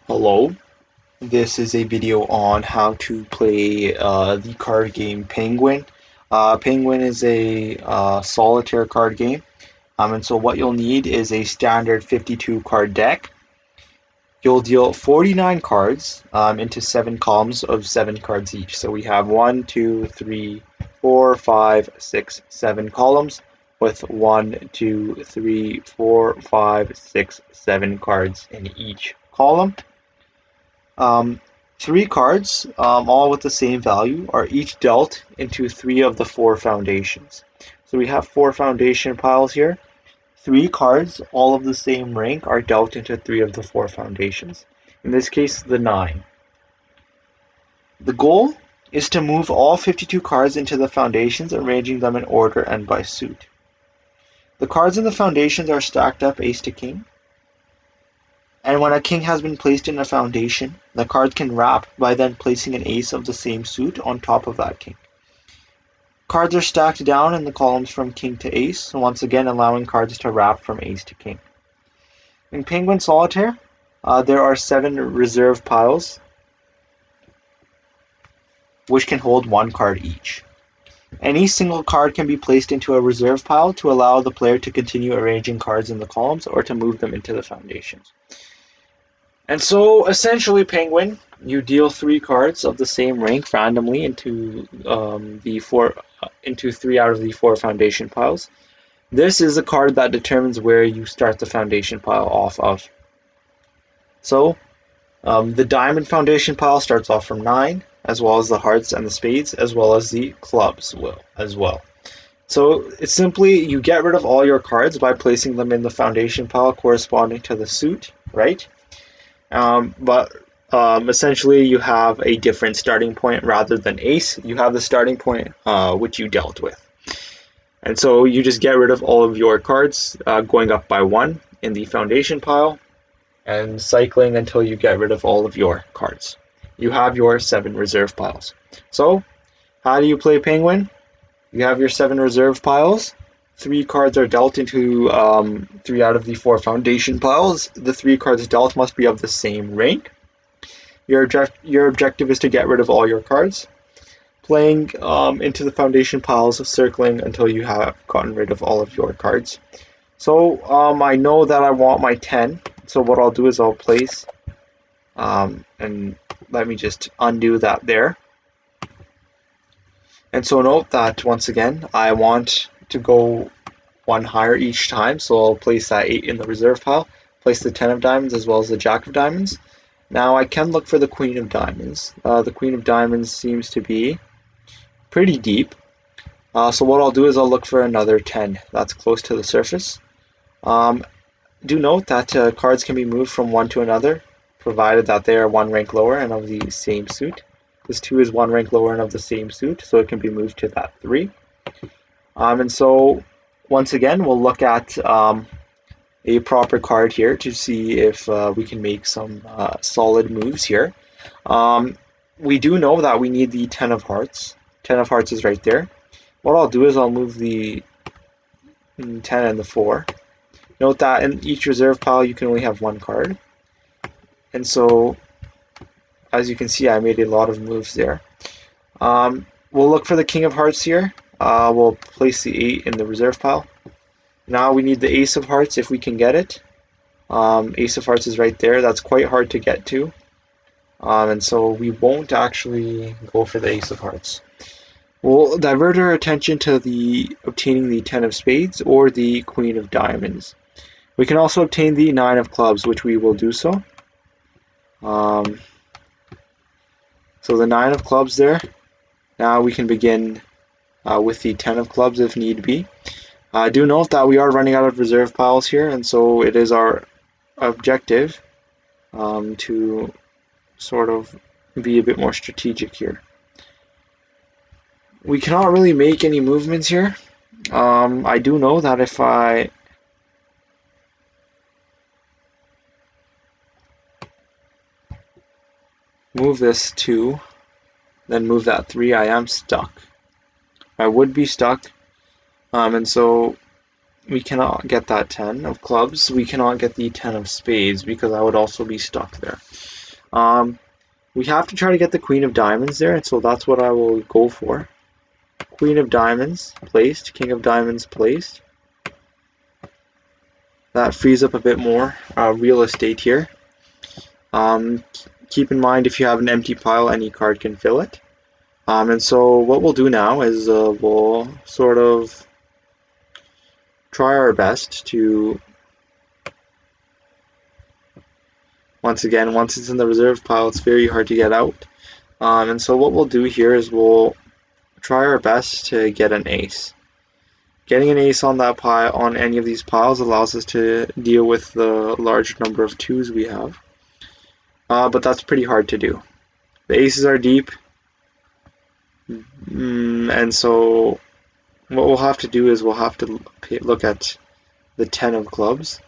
Hello, this is a video on how to play the card game Penguin. Penguin is a solitaire card game, and so what you'll need is a standard 52 card deck. You'll deal 49 cards into 7 columns of 7 cards each. So we have 1, 2, 3, 4, 5, 6, 7 columns with 1, 2, 3, 4, 5, 6, 7 cards in each column. Um, 3 cards, all with the same value, are each dealt into 3 of the 4 foundations. So we have 4 foundation piles here. 3 cards, all of the same rank, are dealt into 3 of the 4 foundations. In this case, the 9. The goal is to move all 52 cards into the foundations, arranging them in order and by suit. The cards in the foundations are stacked up ace to king. And when a king has been placed in a foundation, the card can wrap by then placing an ace of the same suit on top of that king. Cards are stacked down in the columns from king to ace, once again allowing cards to wrap from ace to king. In Penguin Solitaire, there are 7 reserve piles, which can hold 1 card each. Any single card can be placed into a reserve pile to allow the player to continue arranging cards in the columns or to move them into the foundations. And so, essentially, Penguin, you deal 3 cards of the same rank randomly into into 3 out of the 4 foundation piles. This is a card that determines where you start the foundation pile off of. So, the diamond foundation pile starts off from 9, as well as the hearts and the spades, as well as the clubs as well. So it's simply you get rid of all your cards by placing them in the foundation pile corresponding to the suit, right? But essentially you have a different starting point rather than ace. You have the starting point which you dealt with. And so you just get rid of all of your cards going up by 1 in the foundation pile and cycling until you get rid of all of your cards. You have your 7 reserve piles. So how do you play Penguin? You have your 7 reserve piles. 3 cards are dealt into 3 out of the 4 foundation piles. The 3 cards dealt must be of the same rank. Your objective is to get rid of all your cards, playing into the foundation piles, circling until you have gotten rid of all of your cards. So I know that I want my 10, so what I'll do is I'll place, and let me just undo that there. And so note that once again, I want to go 1 higher each time, so I'll place that 8 in the reserve pile, place the 10 of diamonds as well as the jack of diamonds. Now I can look for the queen of diamonds. The queen of diamonds seems to be pretty deep, so what I'll do is I'll look for another 10 that's close to the surface. Do note that cards can be moved from one to another, provided that they are 1 rank lower and of the same suit. This 2 is 1 rank lower and of the same suit, so it can be moved to that 3. And so, once again, we'll look at a proper card here to see if we can make some solid moves here. We do know that we need the 10 of hearts. 10 of hearts is right there. What I'll do is I'll move the 10 and the 4. Note that in each reserve pile you can only have 1 card. And so, as you can see, I made a lot of moves there. We'll look for the king of hearts here. We'll place the 8 in the reserve pile. Now we need the ace of hearts if we can get it. Ace of hearts is right there. That's quite hard to get to. And so we won't actually go for the ace of hearts. We'll divert our attention to obtaining the 10 of spades or the queen of diamonds. We can also obtain the 9 of clubs, which we will do so. So the 9 of clubs there. Now we can begin with the 10 of clubs if need be. Do note that we are running out of reserve piles here, and so it is our objective to sort of be a bit more strategic here. We cannot really make any movements here. I do know that if I move this 2, then move that 3, I am stuck. I would be stuck, and so we cannot get that 10 of clubs. We cannot get the 10 of spades because I would also be stuck there. We have to try to get the Queen of Diamonds there, and so that's what I will go for. Queen of Diamonds placed, King of Diamonds placed. That frees up a bit more real estate here. Keep in mind, if you have an empty pile, any card can fill it. And so what we'll do now is we'll sort of try our best to, once again, once it's in the reserve pile, it's very hard to get out. And so what we'll do here is we'll try our best to get an ace. Getting an ace on that pile, on any of these piles, allows us to deal with the large number of twos we have. But that's pretty hard to do. The aces are deep, and so what we'll have to do is we'll have to look at the 10 of clubs.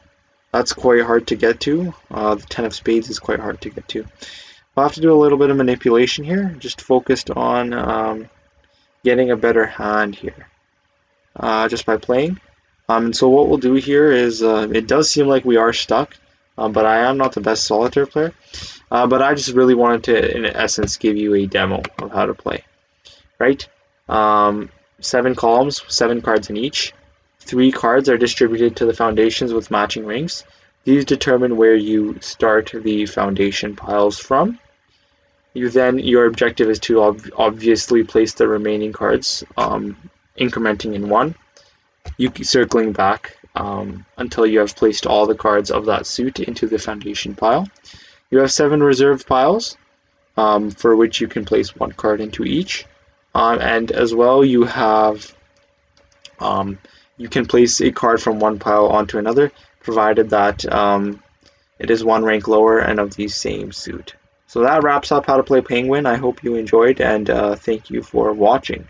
That's quite hard to get to. The 10 of spades is quite hard to get to. We'll have to do a little bit of manipulation here, just focused on getting a better hand here, just by playing. And so what we'll do here is, it does seem like we are stuck, but I am not the best solitaire player. But I just really wanted to, in essence, give you a demo of how to play. Right? 7 columns, 7 cards in each. 3 cards are distributed to the foundations with matching rings. These determine where you start the foundation piles from. Your objective is to obviously place the remaining cards, incrementing in 1. You keep circling back until you have placed all the cards of that suit into the foundation pile. You have 7 reserve piles, for which you can place 1 card into each. And as well, you have you can place a card from one pile onto another, provided that it is 1 rank lower and of the same suit. So that wraps up how to play Penguin. I hope you enjoyed, and thank you for watching.